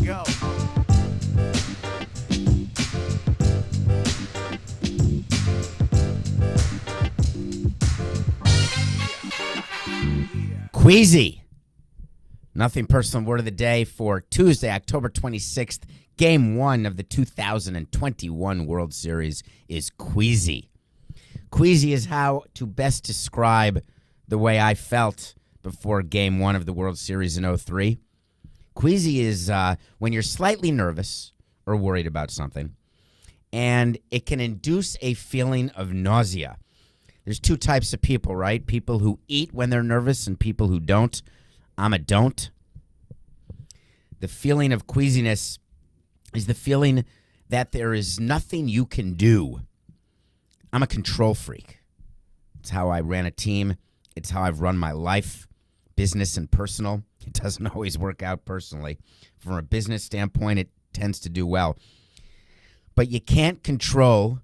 go. Queasy. Nothing personal word of the day for Tuesday, October 26th. Game 1 of the 2021 World Series is queasy. Queasy is how to best describe the way I felt before Game 1 of the World Series in 2003. Queasy is when you're slightly nervous or worried about something, and it can induce a feeling of nausea. There's two types of people, right? People who eat when they're nervous and people who don't. I'm a don't. The feeling of queasiness is the feeling that there is nothing you can do. I'm a control freak. It's how I ran a team. It's how I've run my life, business and personal. It doesn't always work out personally. From a business standpoint, it tends to do well. But you can't control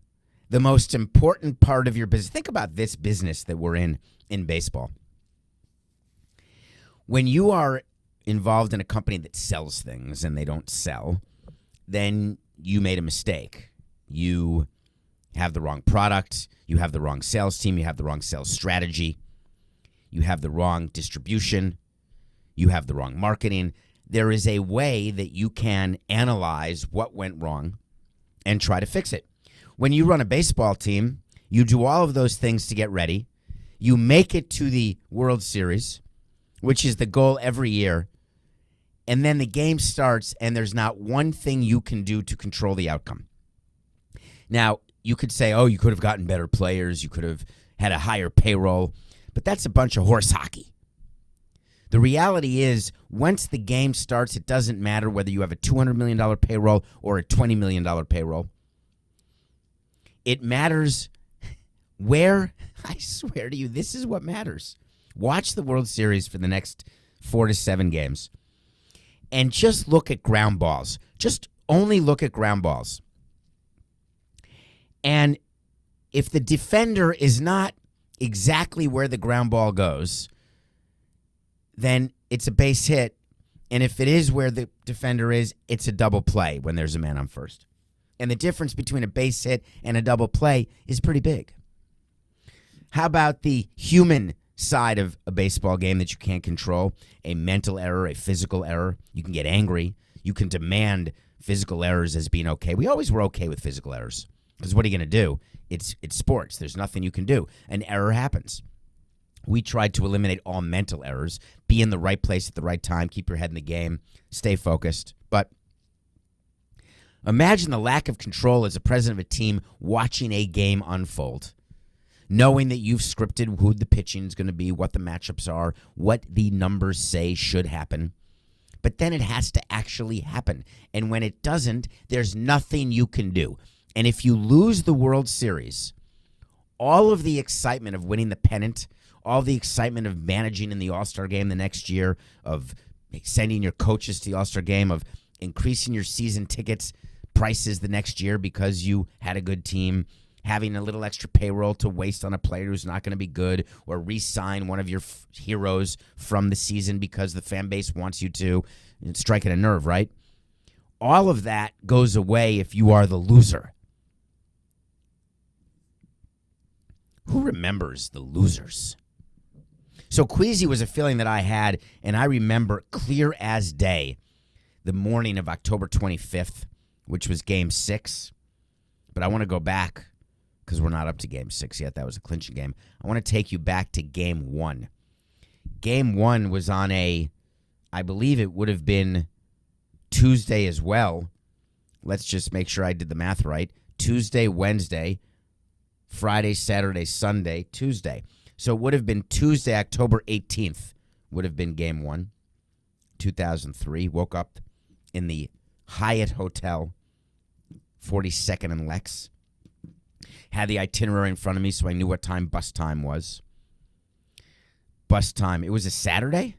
the most important part of your business. Think about this business that we're in baseball. When you are involved in a company that sells things and they don't sell, then you made a mistake. You have the wrong product. You have the wrong sales team. You have the wrong sales strategy. You have the wrong distribution. You have the wrong marketing. There is a way that you can analyze what went wrong and try to fix it. When you run a baseball team, you do all of those things to get ready. You make it to the World Series, which is the goal every year. And then the game starts, and there's not one thing you can do to control the outcome. Now, you could say, oh, you could have gotten better players. You could have had a higher payroll. But that's a bunch of horse hockey. The reality is, once the game starts, it doesn't matter whether you have a $200 million payroll or a $20 million payroll. It matters where, I swear to you, this is what matters. Watch the World Series for the next 4 to 7 games and just look at ground balls. Just only look at ground balls. And if the defender is not exactly where the ground ball goes, then it's a base hit. And if it is where the defender is, it's a double play when there's a man on first. And the difference between a base hit and a double play is pretty big. How about the human side of a baseball game that you can't control? A mental error, a physical error. You can get angry. You can demand physical errors as being okay. We always were okay with physical errors because what are you going to do? It's sports. There's nothing you can do. An error happens. We tried to eliminate all mental errors. Be in the right place at the right time. Keep your head in the game. Stay focused. But imagine the lack of control as a president of a team watching a game unfold, knowing that you've scripted who the pitching is going to be, what the matchups are, what the numbers say should happen. But then it has to actually happen. And when it doesn't, there's nothing you can do. And if you lose the World Series, all of the excitement of winning the pennant, all the excitement of managing in the All-Star game the next year, of sending your coaches to the All-Star game, of increasing your season tickets prices the next year because you had a good team, having a little extra payroll to waste on a player who's not going to be good, or re-sign one of your heroes from the season because the fan base wants you to. It's striking a nerve, right? All of that goes away if you are the loser. Who remembers the losers? So queasy was a feeling that I had, and I remember clear as day the morning of October 25th, which was Game 6. But I want to go back because we're not up to Game 6 yet. That was a clinching game. I want to take you back to Game 1. Game 1 was on I believe it would have been Tuesday as well. Let's just make sure I did the math right. Tuesday, Wednesday, Friday, Saturday, Sunday, Tuesday. So it would have been Tuesday, October 18th, would have been Game 1, 2003. Woke up in the Hyatt Hotel, 42nd and Lex. Had the itinerary in front of me so I knew what time bus time was. Bus time. It was a Saturday?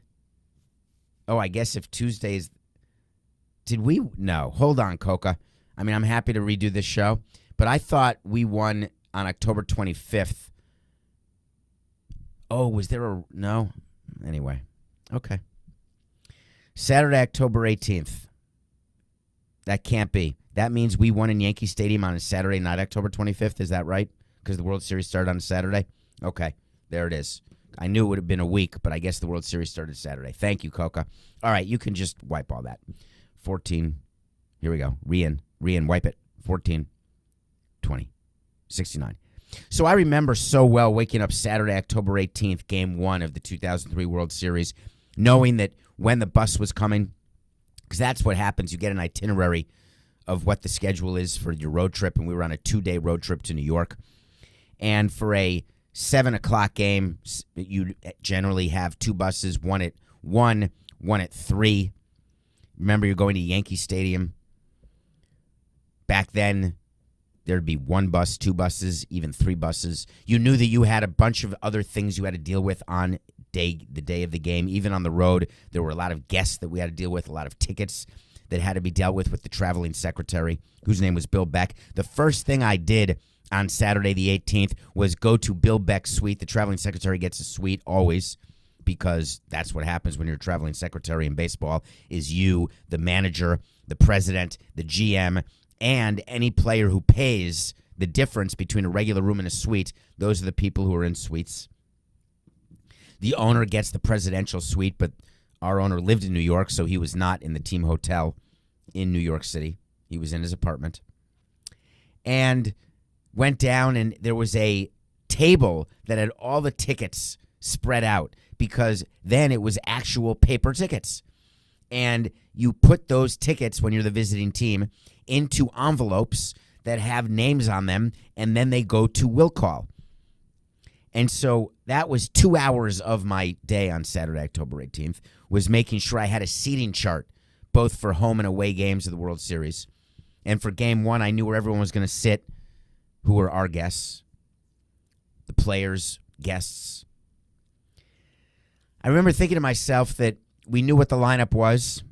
Oh, I guess if Tuesday's... Did we? No. Hold on, Coca. I mean, I'm happy to redo this show, but I thought we won on October 25th. Oh, was there a... No? Anyway. Okay. Saturday, October 18th. That can't be. That means we won in Yankee Stadium on a Saturday night, October 25th. Is that right? Because the World Series started on a Saturday? Okay, there it is. I knew it would have been a week, but I guess the World Series started Saturday. Thank you, Coca. All right, you can just wipe all that. 14. Here we go. Re-in, wipe it. 14, 20, 69. So I remember so well waking up Saturday, October 18th, Game 1 of the 2003 World Series, knowing that when the bus was coming, because that's what happens. You get an itinerary of what the schedule is for your road trip, and we were on a 2-day road trip to New York. And for a 7 o'clock game, you generally have 2 buses, one at 1, one at 3. Remember, you're going to Yankee Stadium. Back then, there'd be 1 bus, 2 buses, even 3 buses. You knew that you had a bunch of other things you had to deal with on the day of the game. Even on the road, there were a lot of guests that we had to deal with, a lot of tickets that had to be dealt with the traveling secretary, whose name was Bill Beck. The first thing I did on Saturday the 18th was go to Bill Beck's suite. The traveling secretary gets a suite always, because that's what happens when you're a traveling secretary in baseball, is you, the manager, the president, the GM, and any player who pays the difference between a regular room and a suite. Those are the people who are in suites. The owner gets the presidential suite, but our owner lived in New York, so he was not in the team hotel in New York City. He was in his apartment. And went down, and there was a table that had all the tickets spread out, because then it was actual paper tickets. And you put those tickets, when you're the visiting team, into envelopes that have names on them, and then they go to will call. And so that was 2 hours of my day on Saturday, October 18th, was making sure I had a seating chart, both for home and away games of the World Series. And for Game 1, I knew where everyone was going to sit, who were our guests, the players, guests. I remember thinking to myself that we knew what the lineup was.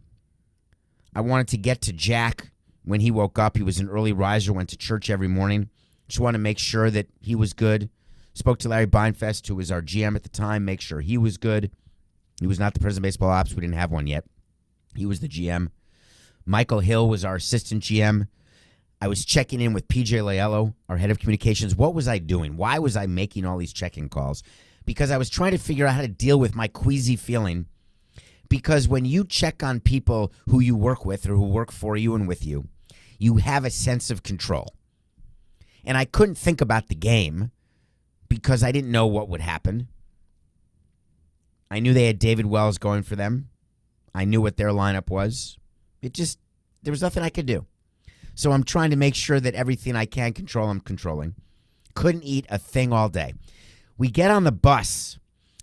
I wanted to get to Jack when he woke up. He was an early riser, went to church every morning. Just wanted to make sure that he was good. Spoke to Larry Beinfest, who was our GM at the time, make sure he was good. He was not the president of baseball ops. We didn't have one yet. He was the GM. Michael Hill was our assistant GM. I was checking in with PJ Laiello, our head of communications. What was I doing? Why was I making all these check-in calls? Because I was trying to figure out how to deal with my queasy feeling. Because when you check on people who you work with or who work for you and with you, you have a sense of control. And I couldn't think about the game because I didn't know what would happen. I knew they had David Wells going for them. I knew what their lineup was. There was nothing I could do. So I'm trying to make sure that everything I can control, I'm controlling. Couldn't eat a thing all day. We get on the bus,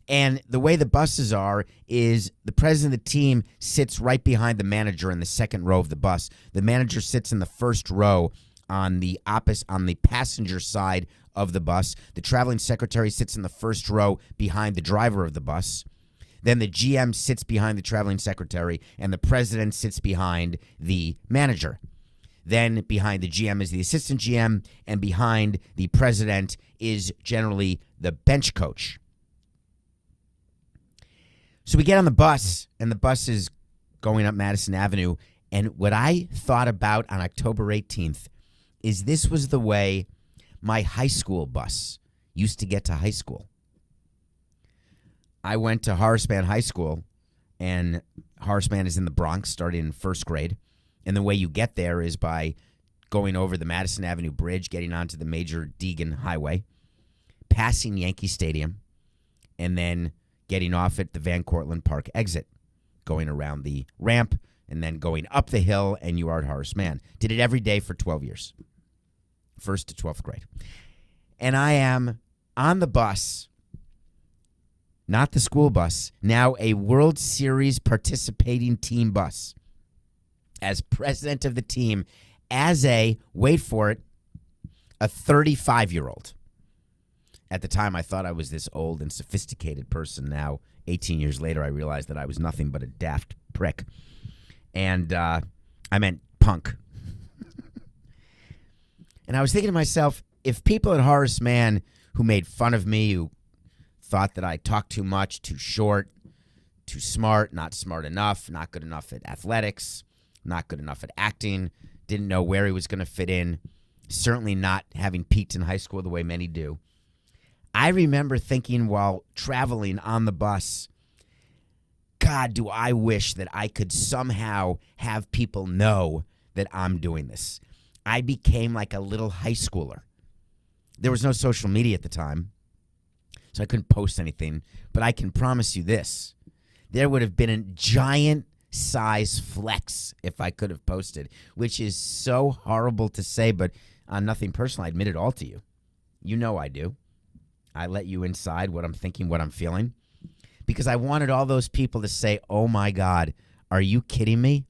and the way the buses are is the president of the team sits right behind the manager in the second row of the bus. The manager sits in the first row on the passenger side of the bus. The traveling secretary sits in the first row behind the driver of the bus. Then the GM sits behind the traveling secretary, and the president sits behind the manager. Then behind the GM is the assistant GM, and behind the president is generally the bench coach. So we get on the bus, and the bus is going up Madison Avenue, and what I thought about on October 18th is this was the way my high school bus used to get to high school. I went to Horace Mann High School, and Horace Mann is in the Bronx, starting in first grade. And the way you get there is by going over the Madison Avenue Bridge, getting onto the Major Deegan Highway, passing Yankee Stadium, and then getting off at the Van Cortlandt Park exit, going around the ramp, and then going up the hill, and you are at Horace Mann. Did it every day for 12 years, 1st to 12th grade. And I am on the bus, not the school bus, now a World Series participating team bus, as president of the team, as wait for it, a 35-year-old. At the time, I thought I was this old and sophisticated person. Now, 18 years later, I realized that I was nothing but a daft prick. And I meant punk. And I was thinking to myself, if people at Horace Mann who made fun of me, who thought that I talked too much, too short, too smart, not smart enough, not good enough at athletics, not good enough at acting, didn't know where he was going to fit in, certainly not having peaked in high school the way many do. I remember thinking while traveling on the bus, God, do I wish that I could somehow have people know that I'm doing this. I became like a little high schooler. There was no social media at the time, so I couldn't post anything. But I can promise you this. There would have been a giant size flex if I could have posted, which is so horrible to say, but nothing personal. I admit it all to you. You know I do. I let you inside what I'm thinking, what I'm feeling, because I wanted all those people to say, oh, my God, are you kidding me?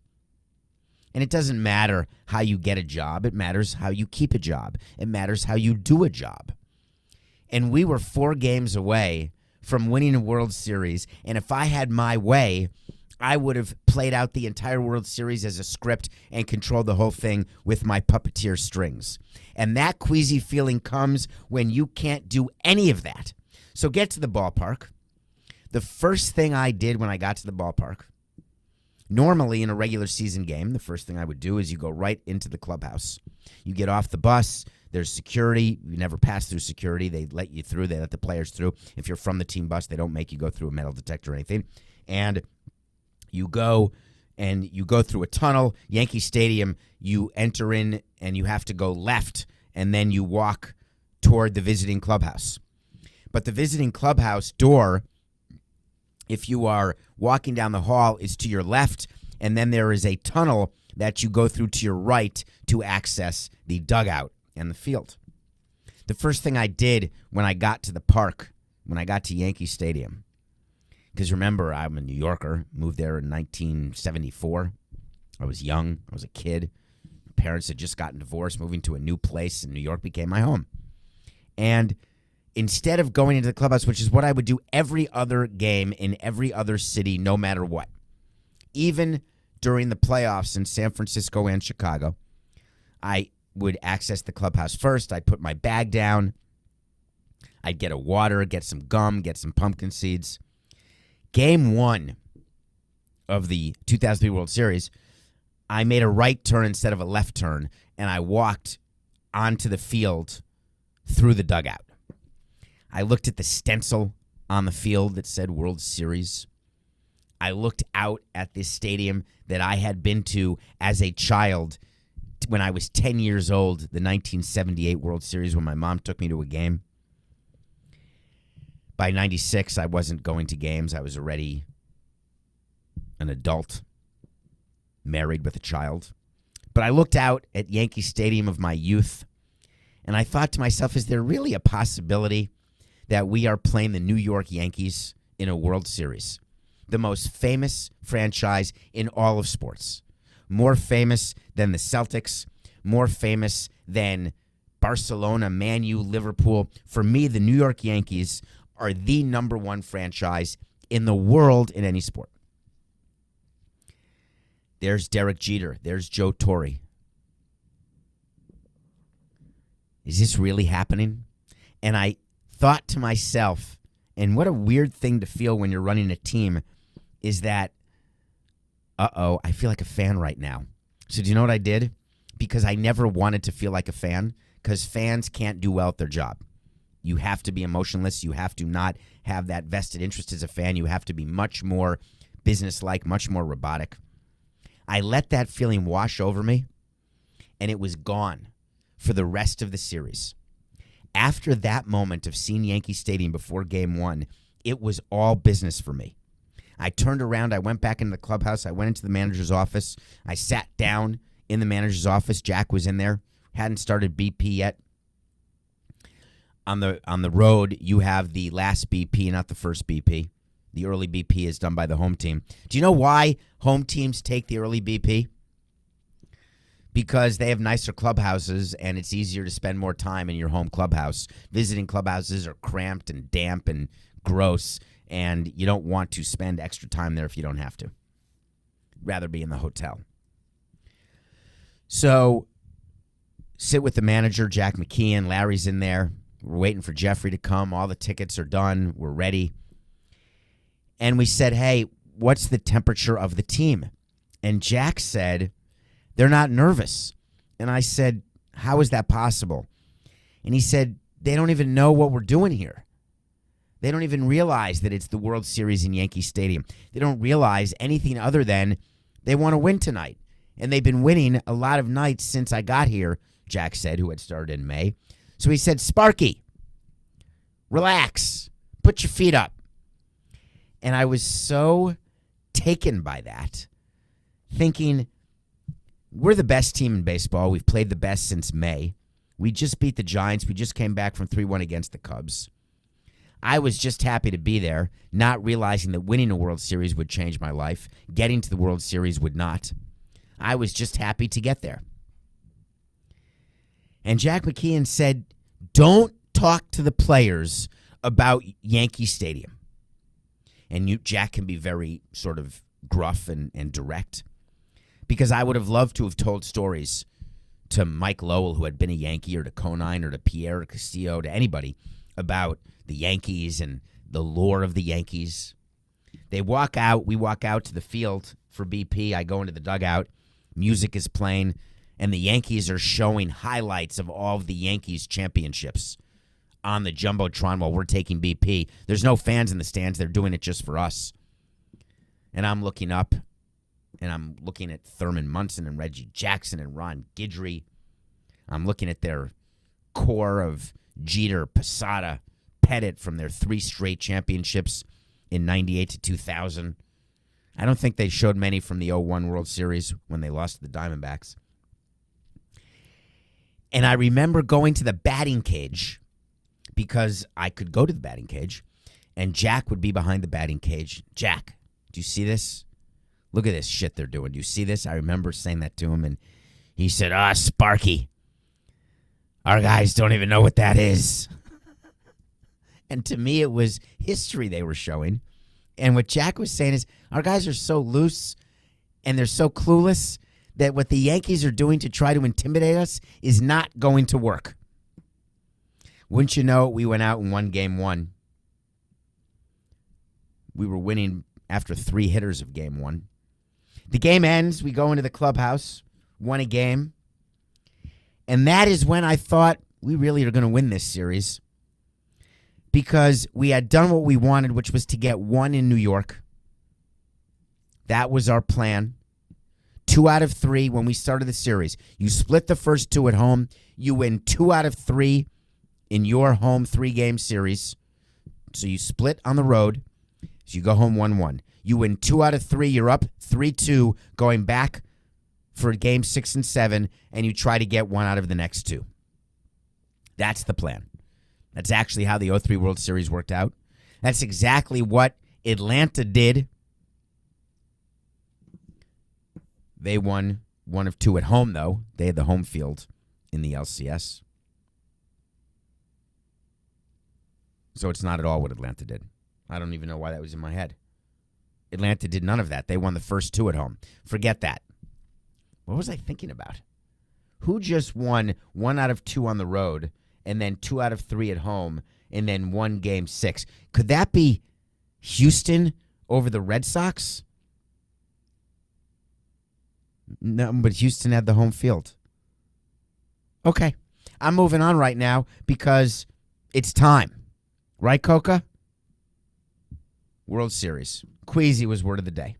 And it doesn't matter how you get a job. It matters how you keep a job. It matters how you do a job. And we were 4 games away from winning a World Series. And if I had my way, I would have played out the entire World Series as a script and controlled the whole thing with my puppeteer strings. And that queasy feeling comes when you can't do any of that. So get to the ballpark. The first thing I did when I got to the ballpark, normally in a regular season game, the first thing I would do is you go right into the clubhouse. You get off the bus. There's security. You never pass through security. They let you through. They let the players through. If you're from the team bus, they don't make you go through a metal detector or anything. And you go through a tunnel. Yankee Stadium, you enter in and you have to go left, and then you walk toward the visiting clubhouse. But the visiting clubhouse door, if you are walking down the hall, is to your left, and then there is a tunnel that you go through to your right to access the dugout and the field. The first thing I did when I got to the park, when I got to Yankee Stadium, because remember, I'm a New Yorker, moved there in 1974. I was young. I was a kid. My parents had just gotten divorced, moving to a new place, and New York became my home. And instead of going into the clubhouse, which is what I would do every other game in every other city, no matter what, even during the playoffs in San Francisco and Chicago, I would access the clubhouse first. I'd put my bag down. I'd get a water, get some gum, get some pumpkin seeds. Game 1 of the 2003 World Series, I made a right turn instead of a left turn, and I walked onto the field through the dugout. I looked at the stencil on the field that said World Series. I looked out at this stadium that I had been to as a child when I was 10 years old, the 1978 World Series, when my mom took me to a game. By 96, I wasn't going to games. I was already an adult, married with a child. But I looked out at Yankee Stadium of my youth, and I thought to myself, is there really a possibility that we are playing the New York Yankees in a World Series? The most famous franchise in all of sports. More famous than the Celtics, more famous than Barcelona, Man U, Liverpool. For me, the New York Yankees are the number 1 franchise in the world in any sport. There's Derek Jeter. There's Joe Torre. Is this really happening? And I thought to myself, and what a weird thing to feel when you're running a team, is that, I feel like a fan right now. So do you know what I did? Because I never wanted to feel like a fan, because fans can't do well at their job. You have to be emotionless. You have to not have that vested interest as a fan. You have to be much more businesslike, much more robotic. I let that feeling wash over me, and it was gone for the rest of the series. After that moment of seeing Yankee Stadium before Game 1, it was all business for me. I turned around. I went back into the clubhouse. I went into the manager's office. I sat down in the manager's office. Jack was in there. Hadn't started BP yet. On the road, you have the last BP, not the first BP. The early BP is done by the home team. Do you know why home teams take the early BP? Because they have nicer clubhouses, and it's easier to spend more time in your home clubhouse. Visiting clubhouses are cramped and damp and gross, and you don't want to spend extra time there if you don't have to. Rather be in the hotel. So, sit with the manager, Jack McKeon. Larry's in there. We're waiting for Jeffrey to come. All the tickets are done. We're ready. And we said, hey, what's the temperature of the team? And Jack said, they're not nervous. And I said, how is that possible? And he said, they don't even know what we're doing here. They don't even realize that it's the World Series in Yankee Stadium. They don't realize anything other than they want to win tonight. And they've been winning a lot of nights since I got here, Jack said, who had started in May. So he said, Sparky, relax, put your feet up. And I was so taken by that, thinking, we're the best team in baseball. We've played the best since May. We just beat the Giants. We just came back from 3-1 against the Cubs. I was just happy to be there, not realizing that winning a World Series would change my life. Getting to the World Series would not. I was just happy to get there. And Jack McKeon said, don't talk to the players about Yankee Stadium. And Jack can be very sort of gruff and direct, because I would have loved to have told stories to Mike Lowell, who had been a Yankee, or to Conine, or to Pierre Castillo, to anybody about the Yankees and the lore of the Yankees. They walk out. We walk out to the field for BP. I go into the dugout. Music is playing, and the Yankees are showing highlights of all of the Yankees championships on the Jumbotron while we're taking BP. There's no fans in the stands. They're doing it just for us. And I'm looking up, and I'm looking at Thurman Munson and Reggie Jackson and Ron Guidry. I'm looking at their core of Jeter, Posada, Pettit from their 3 straight championships in 98 to 2000. I don't think they showed many from the 01 World Series when they lost to the Diamondbacks. And I remember going to the batting cage, because I could go to the batting cage, and Jack would be behind the batting cage. Jack, do you see this? Look at this shit they're doing. Do you see this? I remember saying that to him, and he said, Sparky, our guys don't even know what that is. And to me, it was history they were showing. And what Jack was saying is, our guys are so loose and they're so clueless that what the Yankees are doing to try to intimidate us is not going to work. Wouldn't you know it, we went out and won game 1. We were winning after 3 hitters of game 1. The game ends. We go into the clubhouse, won a game. And that is when I thought, we really are going to win this series, because we had done what we wanted, which was to get 1 in New York. That was our plan. 2 out of 3 when we started the series. You split the first 2 at home. You win 2 out of 3 in your home 3-game series. So you split on the road. So you go home 1-1. You win 2 out of 3. You're up 3-2 going back for game 6 and 7, and you try to get 1 out of the next 2. That's the plan. That's actually how the 03 World Series worked out. That's exactly what Atlanta did. They won 1 of 2 at home, though. They had the home field in the LCS. So it's not at all what Atlanta did. I don't even know why that was in my head. Atlanta did none of that. They won the first 2 at home. Forget that. What was I thinking about? Who just won 1 out of 2 on the road, and then 2 out of 3 at home, and then won game 6? Could that be Houston over the Red Sox? No, but Houston had the home field. Okay. I'm moving on right now because it's time. Right, Coca? World Series. Queasy was word of the day.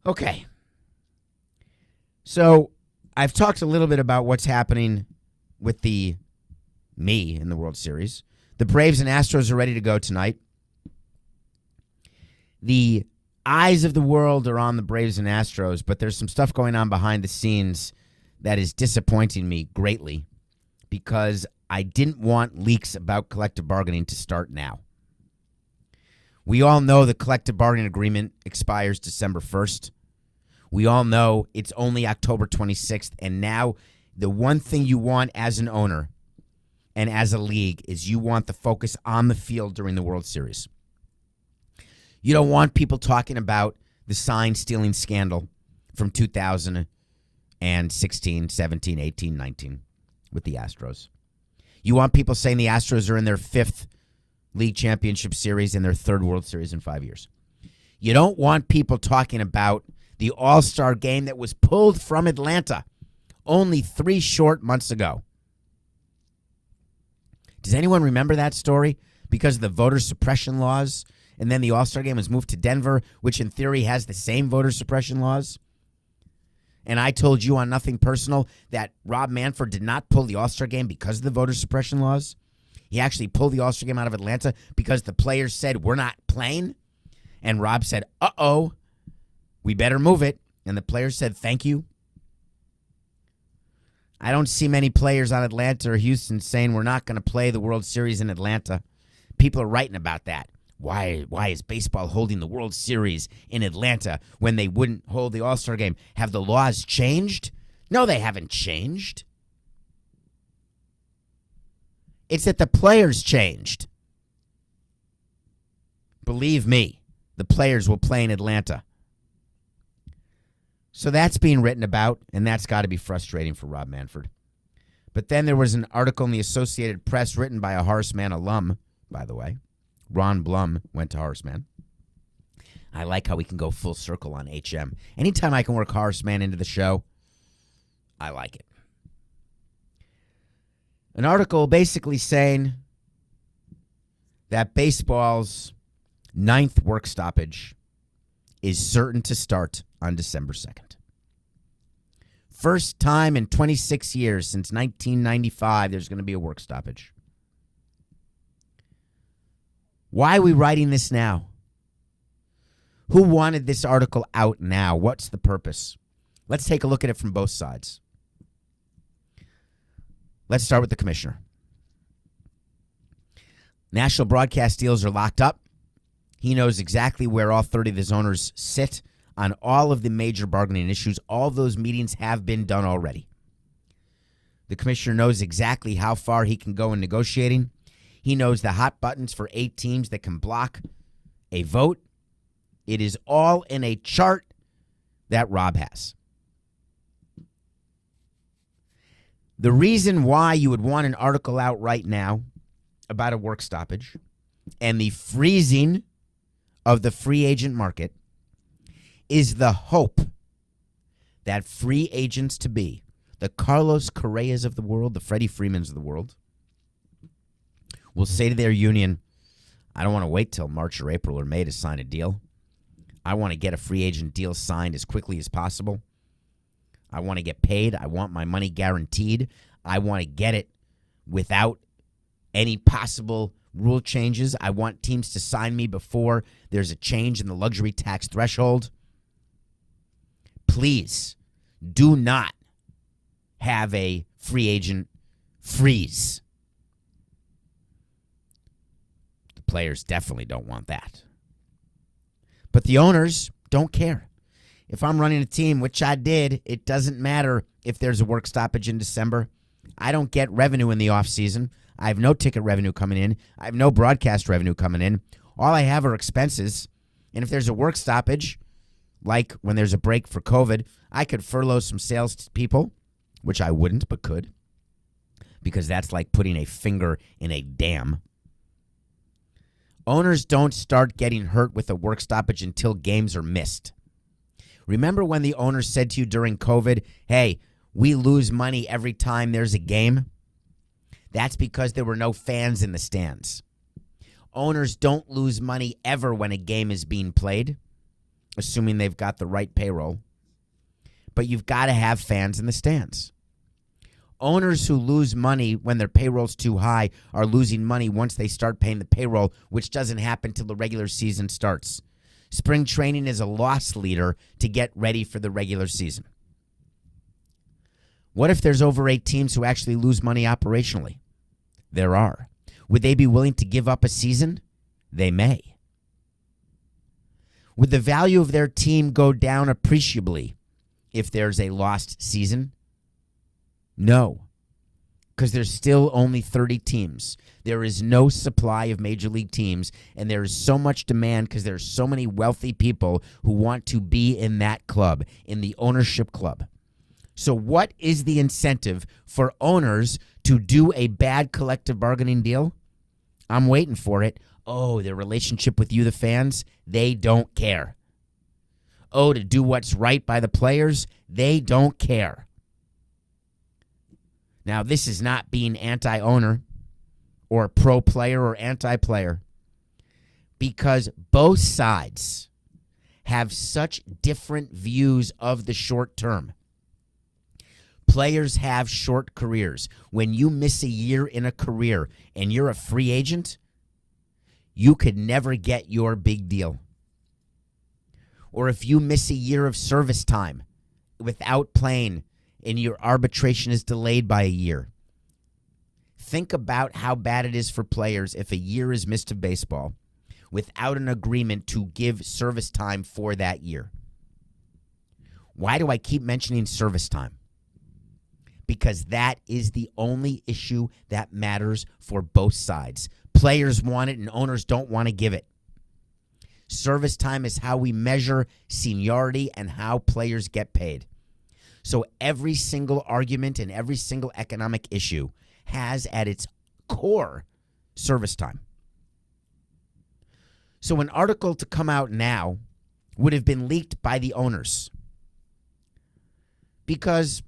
Okay. So I've talked a little bit about what's happening with me in the World Series. The Braves and Astros are ready to go tonight. The eyes of the world are on the Braves and Astros, but there's some stuff going on behind the scenes that is disappointing me greatly, because I didn't want leaks about collective bargaining to start now. We all know the collective bargaining agreement expires December 1st. We all know it's only October 26th, and now the one thing you want as an owner and as a league is you want the focus on the field during the World Series. You don't want people talking about the sign stealing scandal from 2016, 17, 18, 19 with the Astros. You want people saying the Astros are in their 5th league championship series and their 3rd World Series in 5 years. You don't want people talking about The All-Star game that was pulled from Atlanta only 3 short months ago. Does anyone remember that story? Because of the voter suppression laws, and then the All-Star game was moved to Denver, which in theory has the same voter suppression laws. And I told you on Nothing Personal that Rob Manfred did not pull the All-Star game because of the voter suppression laws. He actually pulled the All-Star game out of Atlanta because the players said, we're not playing. And Rob said, uh-oh, we better move it. And the players said, thank you. I don't see many players on Atlanta or Houston saying we're not going to play the World Series in Atlanta. People are writing about that. Why is baseball holding the World Series in Atlanta when they wouldn't hold the All-Star game? Have the laws changed? No, they haven't changed. It's that the players changed. Believe me, the players will play in Atlanta. So that's being written about, and that's got to be frustrating for Rob Manfred. But then there was an article in the Associated Press written by a Horace Mann alum, by the way. Ron Blum went to Horace Mann. I like how we can go full circle on HM. Anytime I can work Horace Mann into the show, I like it. An article basically saying that baseball's 9th work stoppage is certain to start on December 2nd. First time in 26 years since 1995 there's going to be a work stoppage. Why are we writing this now? Who wanted this article out now? What's the purpose? Let's take a look at it from both sides. Let's start with the commissioner. National broadcast deals are locked up. He knows exactly where all 30 of his owners sit on all of the major bargaining issues. All those meetings have been done already. The commissioner knows exactly how far he can go in negotiating. He knows the hot buttons for 8 teams that can block a vote. It is all in a chart that Rob has. The reason why you would want an article out right now about a work stoppage and the freezing of the free agent market is the hope that free agents to be, the Carlos Correas of the world, the Freddie Freemans of the world, will say to their union, I don't want to wait till March or April or May to sign a deal. I want to get a free agent deal signed as quickly as possible. I want to get paid. I want my money guaranteed. I want to get it without any possible rule changes. I want teams to sign me before there's a change in the luxury tax threshold. Please do not have a free agent freeze. The players definitely don't want that. But the owners don't care. If I'm running a team, which I did, it doesn't matter if there's a work stoppage in December. I don't get revenue in the offseason. I have no ticket revenue coming in. I have no broadcast revenue coming in. All I have are expenses. And if there's a work stoppage, like when there's a break for COVID, I could furlough some sales people, which I wouldn't, but could, because that's like putting a finger in a dam. Owners don't start getting hurt with a work stoppage until games are missed. Remember when the owners said to you during COVID, hey, we lose money every time there's a game? That's because there were no fans in the stands. Owners don't lose money ever when a game is being played, assuming they've got the right payroll. But you've got to have fans in the stands. Owners who lose money when their payroll's too high are losing money once they start paying the payroll, which doesn't happen till the regular season starts. Spring training is a loss leader to get ready for the regular season. What if there's over 8 teams who actually lose money operationally? There are. Would they be willing to give up a season? They may. Would the value of their team go down appreciably if there's a lost season? No, because there's still only 30 teams. There is no supply of major league teams, and there is so much demand because there's so many wealthy people who want to be in that club, in the ownership club. So what is the incentive for owners to do a bad collective bargaining deal? I'm waiting for it. Oh, their relationship with you, the fans, they don't care. to do what's right by the players, they don't care. Now, this is not being anti-owner or pro-player or anti-player, because both sides have such different views of the short term. Players have short careers. When you miss a year in a career and you're a free agent, you could never get your big deal. Or if you miss a year of service time without playing and your arbitration is delayed by a year, think about how bad it is for players if a year is missed of baseball without an agreement to give service time for that year. Why do I keep mentioning service time? Because that is the only issue that matters for both sides. Players want it and owners don't want to give it. Service time is how we measure seniority and how players get paid. So every single argument and every single economic issue has at its core service time. So an article to come out now would have been leaked by the owners, because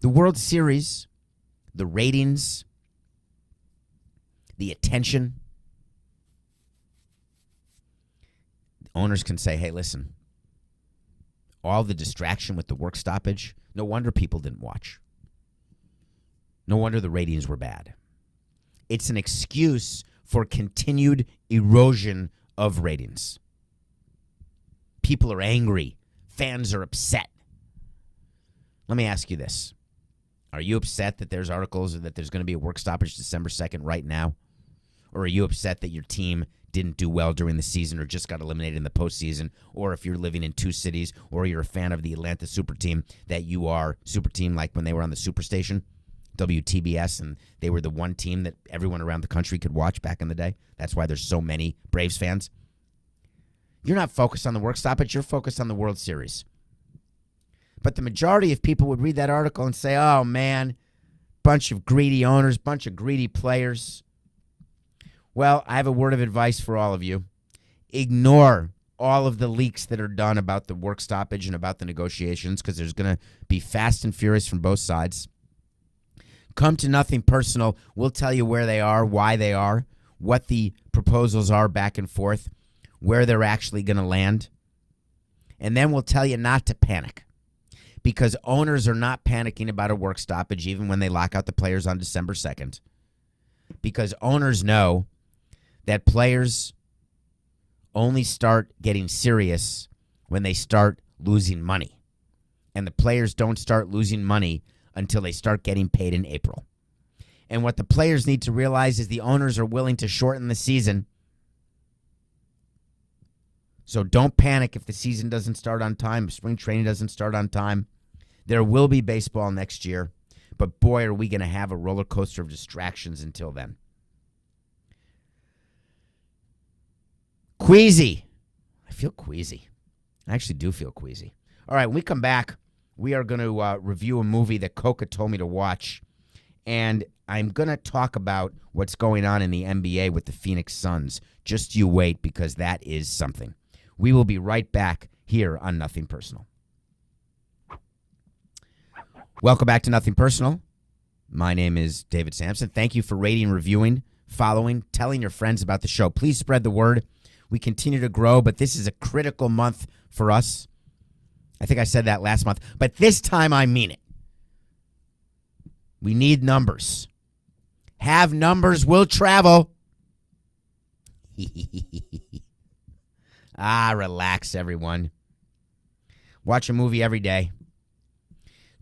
the World Series, the ratings, the attention, owners can say, hey, listen, all the distraction with the work stoppage, no wonder people didn't watch. No wonder the ratings were bad. It's an excuse for continued erosion of ratings. People are angry. Fans are upset. Let me ask you this. Are you upset that there's articles that there's going to be a work stoppage December 2nd right now? Or are you upset that your team didn't do well during the season or just got eliminated in the postseason? Or if you're living in two cities or you're a fan of the Atlanta Super Team, that you are Super Team like when they were on the Superstation, WTBS, and they were the one team that everyone around the country could watch back in the day. That's why there's so many Braves fans. You're not focused on the work stoppage. You're focused on the World Series. But the majority of people would read that article and say, oh, man, bunch of greedy owners, bunch of greedy players. Well, I have a word of advice for all of you. Ignore all of the leaks that are done about the work stoppage and about the negotiations, because there's going to be fast and furious from both sides. Come to Nothing Personal. We'll tell you where they are, why they are, what the proposals are back and forth, where they're actually going to land. And then we'll tell you not to panic, because owners are not panicking about a work stoppage even when they lock out the players on December 2nd. Because owners know that players only start getting serious when they start losing money. And the players don't start losing money until they start getting paid in April. And what the players need to realize is the owners are willing to shorten the season. So don't panic if the season doesn't start on time, if spring training doesn't start on time. There will be baseball next year, but boy, are we going to have a roller coaster of distractions until then. Queasy. I feel queasy. I actually do feel queasy. All right, when we come back, we are going to review a movie that Coca told me to watch, and I'm going to talk about what's going on in the NBA with the Phoenix Suns. Just you wait, because that is something. We will be right back here on Nothing Personal. Welcome back to Nothing Personal. My name is David Samson. Thank you for rating, reviewing, following, telling your friends about the show. Please spread the word. We continue to grow, but this is a critical month for us. I think I said that last month, but this time I mean it. We need numbers. Have numbers, will travel. Relax, everyone. Watch a movie every day.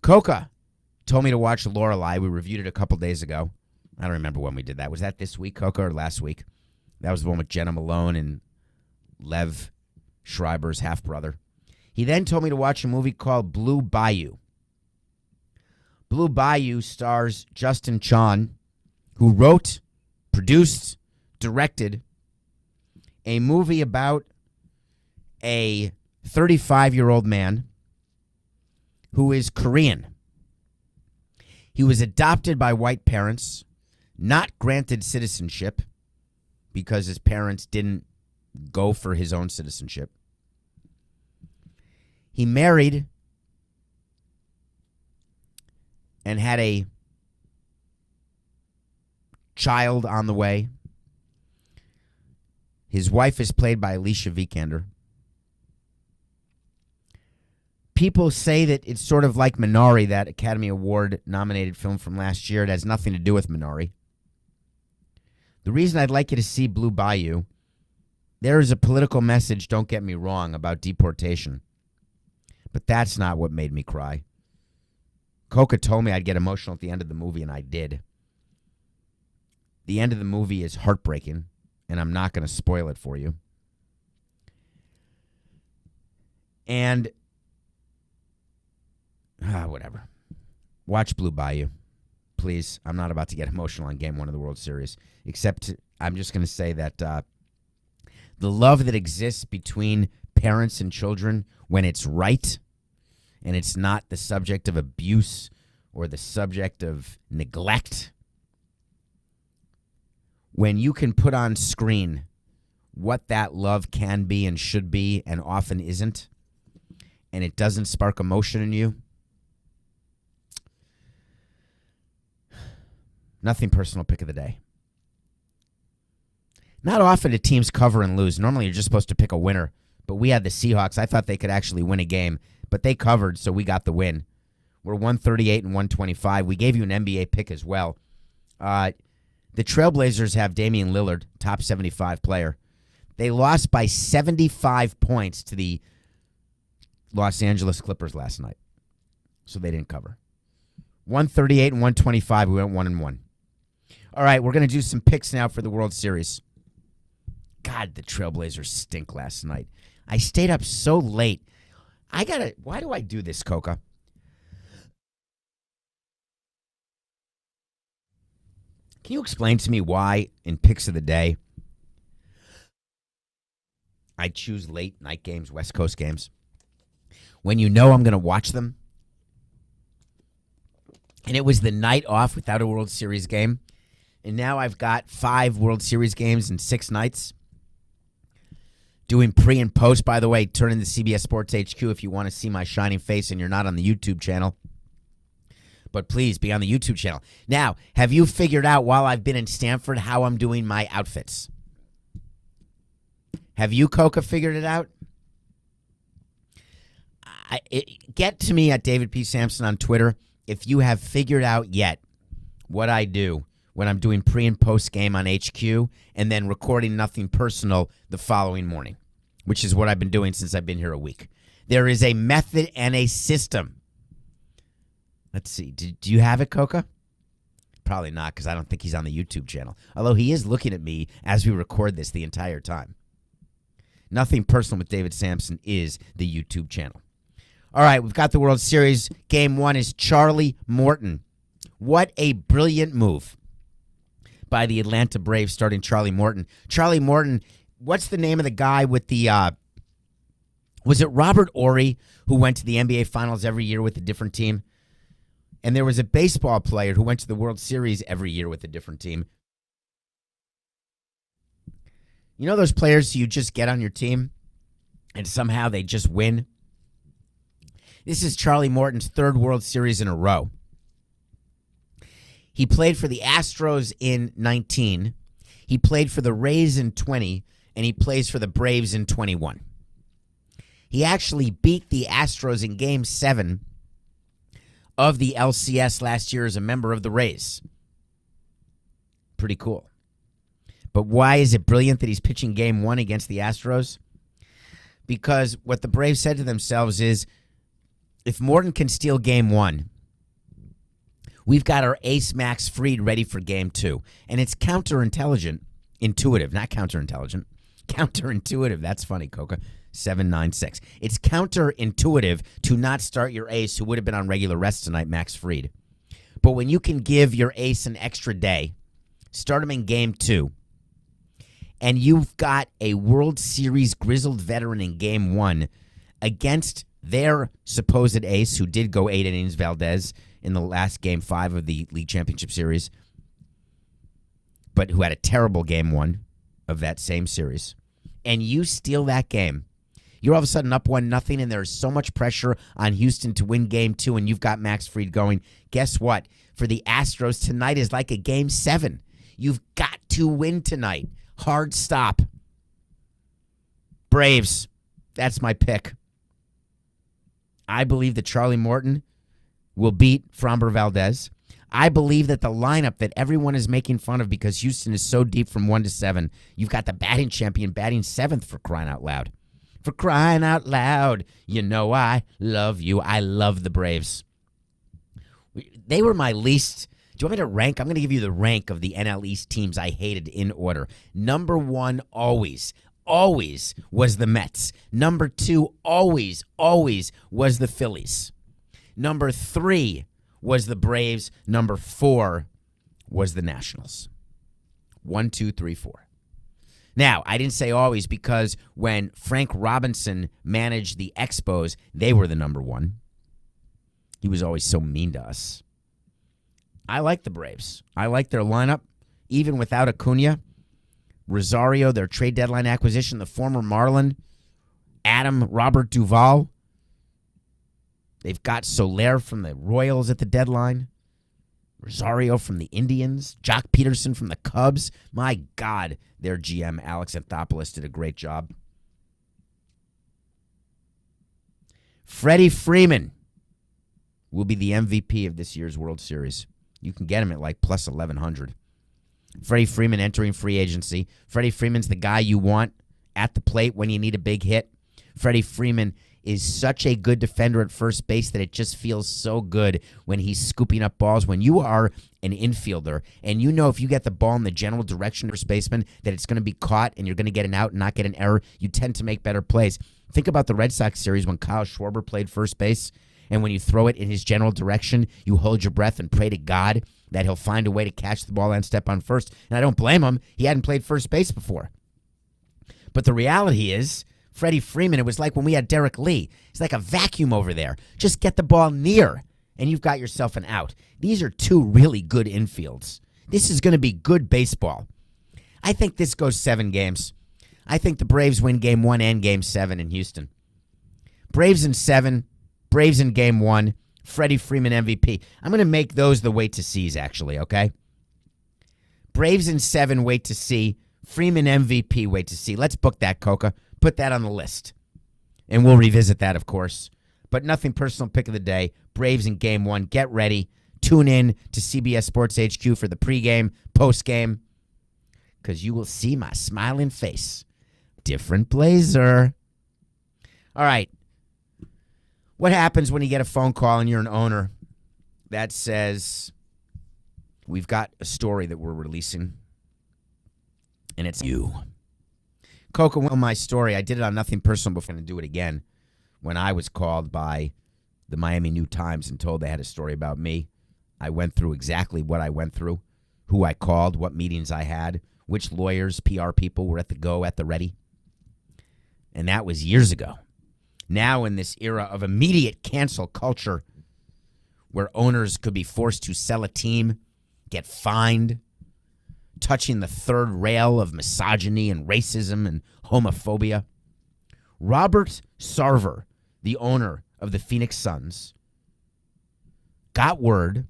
Coca told me to watch Lorelei. We reviewed it a couple days ago. I don't remember when we did that. Was that this week, Coca, or last week? That was the one with Jenna Malone and Lev Schreiber's half-brother. He then told me to watch a movie called Blue Bayou. Blue Bayou stars Justin Chon, who wrote, produced, directed a movie about a 35-year-old man who is Korean. He was adopted by white parents, not granted citizenship because his parents didn't go for his own citizenship. He married and had a child on the way. His wife is played by Alicia Vikander. People say that it's sort of like Minari, that Academy Award-nominated film from last year. It has nothing to do with Minari. The reason I'd like you to see Blue Bayou, there is a political message, don't get me wrong, about deportation. But that's not what made me cry. Coca told me I'd get emotional at the end of the movie, and I did. The end of the movie is heartbreaking, and I'm not going to spoil it for you. And whatever. Watch Blue Bayou. Please. I'm not about to get emotional on Game 1 of the World Series. Except I'm just going to say that the love that exists between parents and children when it's right and it's not the subject of abuse or the subject of neglect, when you can put on screen what that love can be and should be and often isn't, and it doesn't spark emotion in you, nothing personal pick of the day. Not often do teams cover and lose. Normally you're just supposed to pick a winner, but we had the Seahawks. I thought they could actually win a game, but they covered, so we got the win. We're 138 and 125. We gave you an NBA pick as well. The Trailblazers have Damian Lillard, top 75 player. They lost by 75 points to the Los Angeles Clippers last night, so they didn't cover. 138 and 125. We went 1-1. All right, we're going to do some picks now for the World Series. God, the Trailblazers stink last night. I stayed up so late. Why do I do this, Coca? Can you explain to me why in picks of the day I choose late night games, West Coast games, when you know I'm going to watch them? And it was the night off without a World Series game. And now I've got 5 World Series games in 6 nights. Doing pre and post, by the way. Turn in the CBS Sports HQ if you want to see my shining face and you're not on the YouTube channel. But please be on the YouTube channel. Now, have you figured out while I've been in Stanford how I'm doing my outfits? Have you, Coca, figured it out? Get to me at David P. Samson on Twitter if you have figured out yet what I do when I'm doing pre and post game on HQ and then recording nothing personal the following morning, which is what I've been doing since I've been here a week. There is a method and a system. Let's see. Do you have it, Coca? Probably not, because I don't think he's on the YouTube channel. Although he is looking at me as we record this the entire time. Nothing Personal with David Samson is the YouTube channel. All right, we've got the World Series. Game 1 is Charlie Morton. What a brilliant move by the Atlanta Braves starting Charlie Morton. Charlie Morton, what's the name of the guy with the, was it Robert Horry who went to the NBA Finals every year with a different team? And there was a baseball player who went to the World Series every year with a different team. You know those players you just get on your team and somehow they just win? This is Charlie Morton's 3rd World Series in a row. He played for the Astros in 19. He played for the Rays in 20. And he plays for the Braves in 21. He actually beat the Astros in Game 7 of the LCS last year as a member of the Rays. Pretty cool. But why is it brilliant that he's pitching Game 1 against the Astros? Because what the Braves said to themselves is, if Morton can steal Game 1, we've got our ace Max Fried ready for Game 2. And it's counterintelligent, intuitive, not counterintelligent. Counterintuitive. That's funny, Coca. 796. It's counterintuitive to not start your ace who would have been on regular rest tonight, Max Fried. But when you can give your ace an extra day, start him in Game 2, and you've got a World Series grizzled veteran in Game 1 against their supposed ace, who did go 8 innings, Valdez, in the last Game 5 of the League Championship Series, but who had a terrible Game 1 of that same series. and you steal that game, you're all of a sudden up 1-0, and there's so much pressure on Houston to win game 2, and you've got Max Fried going. Guess what? For the Astros, tonight is like a game 7. You've got to win tonight. Hard stop. Braves. That's my pick. I believe that Charlie Morton will beat Framber Valdez. I believe that the lineup that everyone is making fun of because Houston is so deep from 1 to 7, you've got the batting champion batting 7th, for crying out loud. For crying out loud. You know I love you. I love the Braves. They were my least. Do you want me to rank? I'm going to give you the rank of the NL East teams I hated in order. Number 1, always was the Mets. Number 2, always was the Phillies. Number 3 was the Braves. Number 4 was the Nationals. 1, 2, 3, 4. Now, I didn't say always because when Frank Robinson managed the Expos, they were the number 1. He was always so mean to us. I like the Braves. I like their lineup, even without Acuna. Rosario, their trade deadline acquisition, the former Marlin, Robert Duvall. They've got Soler from the Royals at the deadline. Rosario from the Indians. Jock Peterson from the Cubs. My God, their GM, Alex Anthopoulos, did a great job. Freddie Freeman will be the MVP of this year's World Series. You can get him at like plus 1,100. Freddie Freeman entering free agency. Freddie Freeman's the guy you want at the plate when you need a big hit. Freddie Freeman is such a good defender at first base that it just feels so good when he's scooping up balls. When you are an infielder and you know if you get the ball in the general direction of first baseman that it's going to be caught and you're going to get an out and not get an error, you tend to make better plays. Think about the Red Sox series when Kyle Schwarber played first base, and when you throw it in his general direction, you hold your breath and pray to God that he'll find a way to catch the ball and step on first. And I don't blame him. He hadn't played first base before. But the reality is, Freddie Freeman, it was like when we had Derek Lee. It's like a vacuum over there. Just get the ball near, and you've got yourself an out. These are 2 really good infields. This is going to be good baseball. I think this goes 7 games. I think the Braves win game 1 and game 7 in Houston. Braves in 7, Braves in game 1, Freddie Freeman MVP. I'm going to make those the wait to sees, actually, okay? Braves in 7, wait to see. Freeman MVP, wait to see. Let's book that, Coca. Put that on the list. And we'll revisit that, of course. But nothing personal pick of the day. Braves in game 1. Get ready. Tune in to CBS Sports HQ for the pregame, postgame, because you will see my smiling face. Different blazer. All right. What happens when you get a phone call and you're an owner that says, we've got a story that we're releasing, and it's you. Coca, well, my story, I did it on Nothing Personal before, I'm going to do it again. When I was called by the Miami New Times and told they had a story about me, I went through exactly what I went through, who I called, what meetings I had, which lawyers, PR people were at the ready. And that was years ago. Now in this era of immediate cancel culture where owners could be forced to sell a team, get fined, touching the third rail of misogyny and racism and homophobia, Robert Sarver, the owner of the Phoenix Suns, got word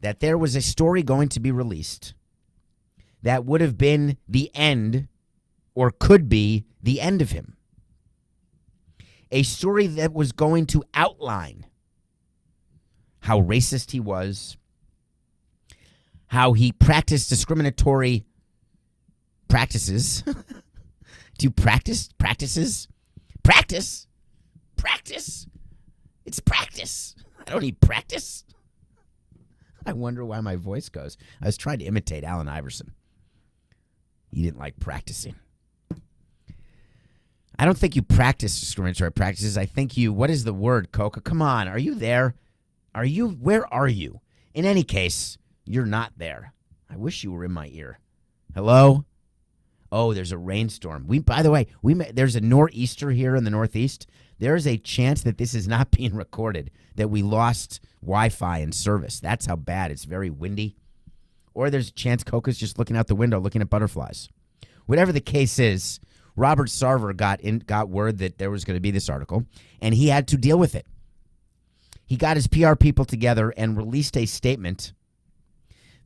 that there was a story going to be released that would have been the end, or could be the end of him. A story that was going to outline how racist he was, how he practiced discriminatory practices. Do you practice practices? Practice? Practice? It's practice. I don't need practice. I wonder why my voice goes. I was trying to imitate Allen Iverson. He didn't like practicing. I don't think you practice discriminatory practices. I think you, what is the word, Coca? Come on, are you there? Where are you? In any case, you're not there. I wish you were in my ear. Hello? Oh, there's a rainstorm. By the way, there's a nor'easter here in the Northeast. There is a chance that this is not being recorded, that we lost Wi-Fi and service. That's how bad. It's very windy. Or there's a chance Coca's just looking out the window looking at butterflies. Whatever the case is, Robert Sarver got word that there was going to be this article, and he had to deal with it. He got his PR people together and released a statement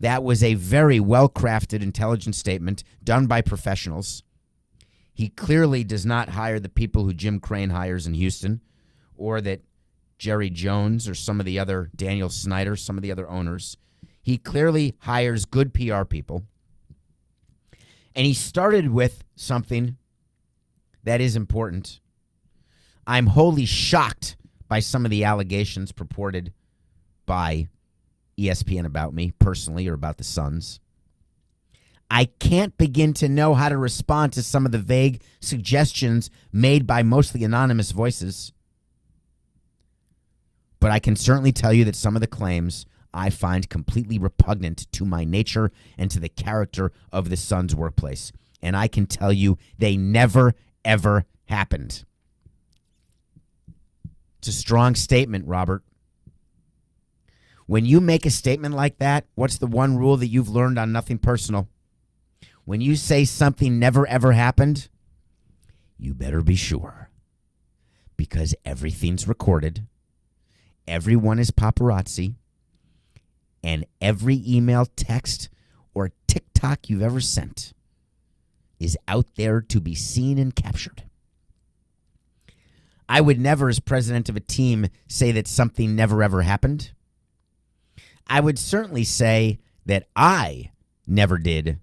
that was a very well-crafted, intelligent statement done by professionals. He clearly does not hire the people who Jim Crane hires in Houston, or that Jerry Jones or some of the other, Daniel Snyder, some of the other owners. He clearly hires good PR people. And he started with something that is important. I'm wholly shocked by some of the allegations purported by ESPN about me personally or about the Suns. I can't begin to know how to respond to some of the vague suggestions made by mostly anonymous voices. But I can certainly tell you that some of the claims I find completely repugnant to my nature and to the character of the Suns' workplace. And I can tell you they never, ever happened. It's a strong statement, Robert. When you make a statement like that, what's the one rule that you've learned on Nothing Personal? When you say something never, ever happened, you better be sure. Because everything's recorded. Everyone is paparazzi. And every email, text, or TikTok you've ever sent is out there to be seen and captured. I would never, as president of a team, say that something never, ever happened. I would certainly say that I never did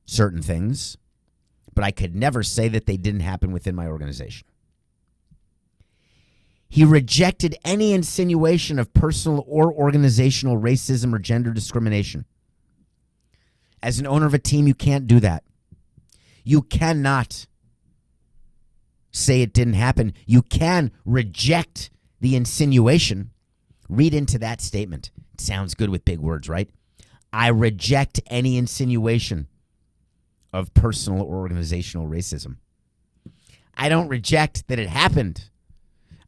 certain things, but I could never say that they didn't happen within my organization. He rejected any insinuation of personal or organizational racism or gender discrimination. As an owner of a team, you can't do that. You cannot say it didn't happen. You can reject the insinuation. Read into that statement. It sounds good with big words, right? I reject any insinuation of personal or organizational racism. I don't reject that it happened.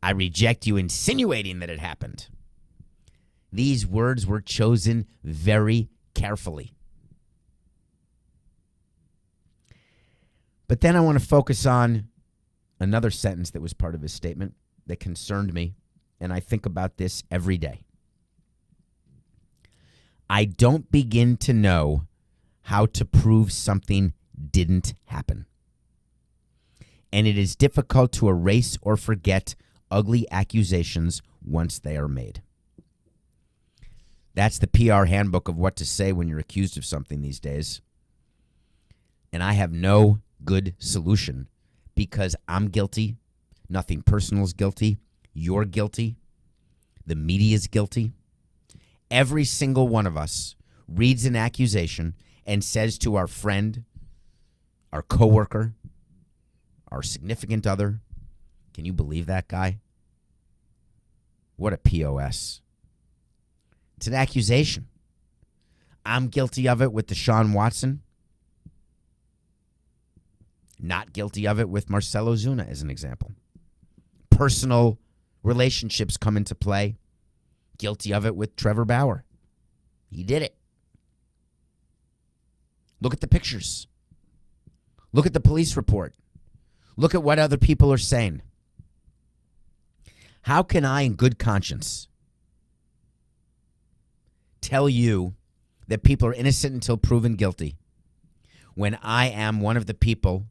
I reject you insinuating that it happened. These words were chosen very carefully. But then I want to focus on another sentence that was part of his statement that concerned me, and I think about this every day. I don't begin to know how to prove something didn't happen. And it is difficult to erase or forget ugly accusations once they are made. That's the PR handbook of what to say when you're accused of something these days. And I have no good solution because I'm guilty. Nothing Personal is guilty. You're guilty. The media is guilty. Every single one of us reads an accusation and says to our friend, our coworker, our significant other, can you believe that guy? What a POS. It's an accusation. I'm guilty of it with Deshaun Watson. Not guilty of it with Marcelo Zuna, as an example. Personal relationships come into play. Guilty of it with Trevor Bauer. He did it. Look at the pictures. Look at the police report. Look at what other people are saying. How can I, in good conscience, tell you that people are innocent until proven guilty when I am one of the people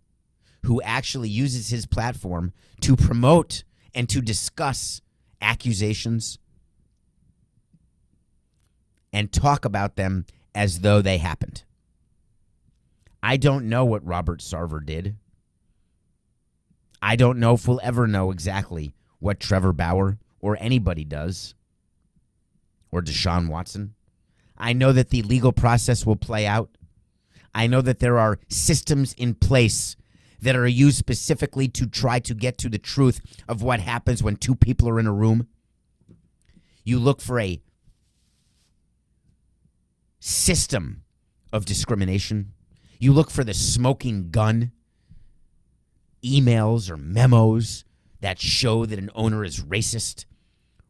who actually uses his platform to promote and to discuss accusations and talk about them as though they happened? I don't know what Robert Sarver did. I don't know if we'll ever know exactly what Trevor Bauer or anybody does, or Deshaun Watson. I know that the legal process will play out. I know that there are systems in place that are used specifically to try to get to the truth of what happens when two people are in a room. You look for a system of discrimination. You look for the smoking gun, emails or memos that show that an owner is racist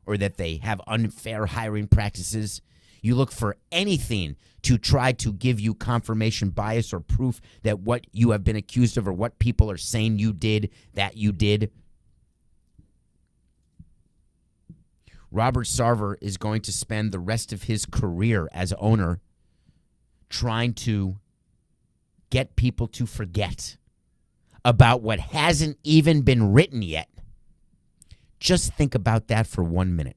or that they have unfair hiring practices. You look for anything to try to give you confirmation bias or proof that what you have been accused of or what people are saying you did, that you did. Robert Sarver is going to spend the rest of his career as owner trying to get people to forget about what hasn't even been written yet. Just think about that for 1 minute.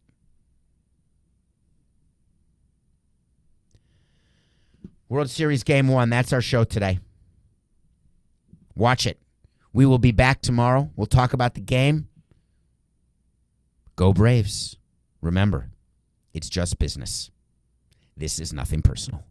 World Series Game 1, that's our show today. Watch it. We will be back tomorrow. We'll talk about the game. Go Braves. Remember, it's just business. This is nothing personal.